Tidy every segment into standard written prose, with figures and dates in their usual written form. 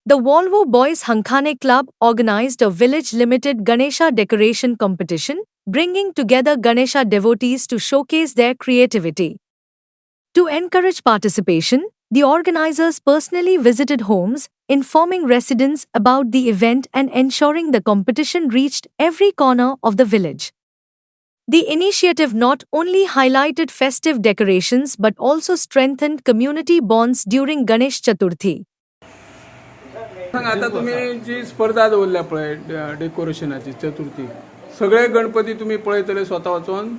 The Volvo Boys Hankhane Club organized a village limited Ganesha decoration competition, bringing together Ganesha devotees to showcase their creativity. To encourage participation, the organizers personally visited homes, informing residents about the event and ensuring the competition reached every corner of the village. The initiative not only highlighted festive decorations but also strengthened community bonds during Ganesh Chaturthi. आता तुम्ही जी स्पर्धा दवरल्या पळय डेकोरेशनाची चतुर्थी सगळे गणपती तुम्ही पळयतले स्वतः वचून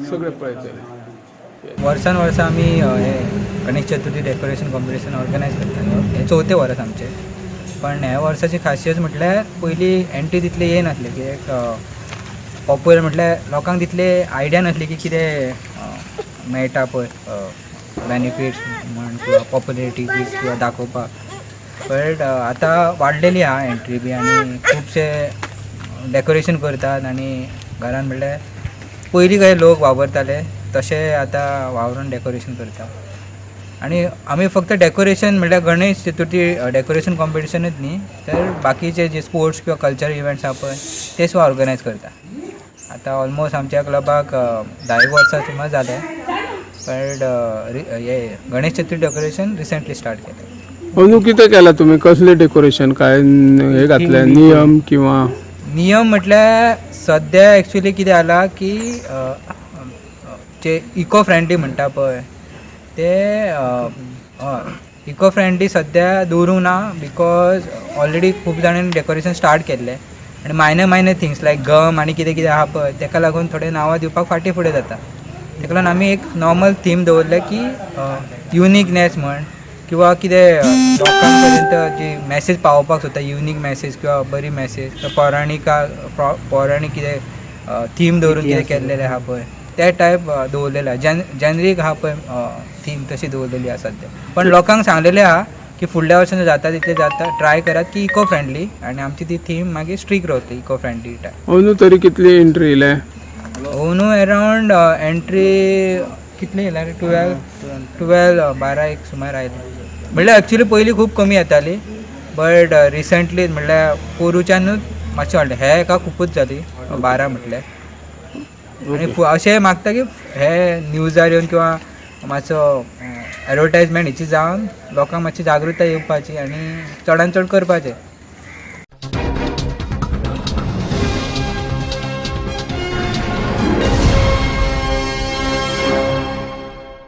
सगळे पळयतले वर्सान वर्स आम्ही हे Ganesh Chaturthi decoration competition organise करता हे 4थे वर्स आमचे. पण ह्या वर्साची खासियत म्हटल्यार पयली एंट्री तितले हे नासले की एक पॉप्युलर म्हटल्यार लोकांक तितले आयडिया नासली की कितें मेळटा पळय बेनिफिट्स म्हण किंवा पॉप्युलरिटी किंवा दाखोवपाक. बट आतां वाडलेली आहा एंट्री बी आनी खुबशे डेकोरेशन करतात आनी घरान म्हटल्यार पयलीं काय लोक वावरताले तशे आतां वावरून डेकोरेशन करता. आनी आमी फक्त डेकोरेशन म्हटल्यार गणेश चतुर्थी डेकोरेशन कॉम्पिटिशनूच न्ही तर बाकीचे जे स्पोर्ट्स किंवा कल्चरल इव्हेंट्स आहा पळय ते सुद्दां ऑर्गनायज करता. आतां ऑलमोस्ट आमच्या क्लबाक 10 वर्सां सुमार जाले. बट हे Ganesh Chaturthi decoration recently start केलें. अंदू कितें केलां तुमी कसले डेकोरेशन काय हे घातले नियम किंवा नियम म्हटल्यार सद्या एक्चुली कितें जाला की जे इको फ्रेंडली म्हणटा पळय ते इको फ्रेंडली सद्या दवरूंक ना बिकॉज ऑलरेडी खूब जाणांनी डेकोरेशन स्टार्ट केल्लें आनी मायनर थिंग्स लायक गम आनी कितें कितें आहा पळय तेका लागून थोडे नांवां दिवपाक फाटीं फुडें जाता. तेका लागून आमी एक नॉर्मल थीम दवरलें की युनिकनेस म्हण किंवा कितें लोकां पर्यंत जी मॅसेज पावोवपाक सोदता युनीक मॅसेज किंवा बरी मॅसेज पौराणीक कितें थीम दवरून कितें केल्लेलें आहा पळय ते टायप दवरलेलें आहा. जेनरीक आहा पळय थीम तशी दवरलेली आसा सद्या. पण लोकांक सांगलेलें आहा की फुडल्या वर्सान जाता तितलें जाता ट्राय करात की इको फ्रेंडली आनी आमची ती थीम मागीर स्ट्रीक रावतली इको फ्रेंडली टायप. अंदू तरी कितली एंट्री येयले? अंदू अरावंड एंट्री कितली येयल्या 12 एक सुमार आयली. म्हणल्यार एक्चुली पयलीं खूब कमी येताली बट रिसंटली म्हणल्यार पोरूच्यानूच मातशें वाडलें. हे एका खूबच जाली 12 म्हटल्यार. आनी अशें मागता की हे न्यूजार येवन किंवा मातसो एडवर्टायजमेंट हेची जावन लोकांक मातशी जागृताय येवपाची आनी चडान चड करपाचें.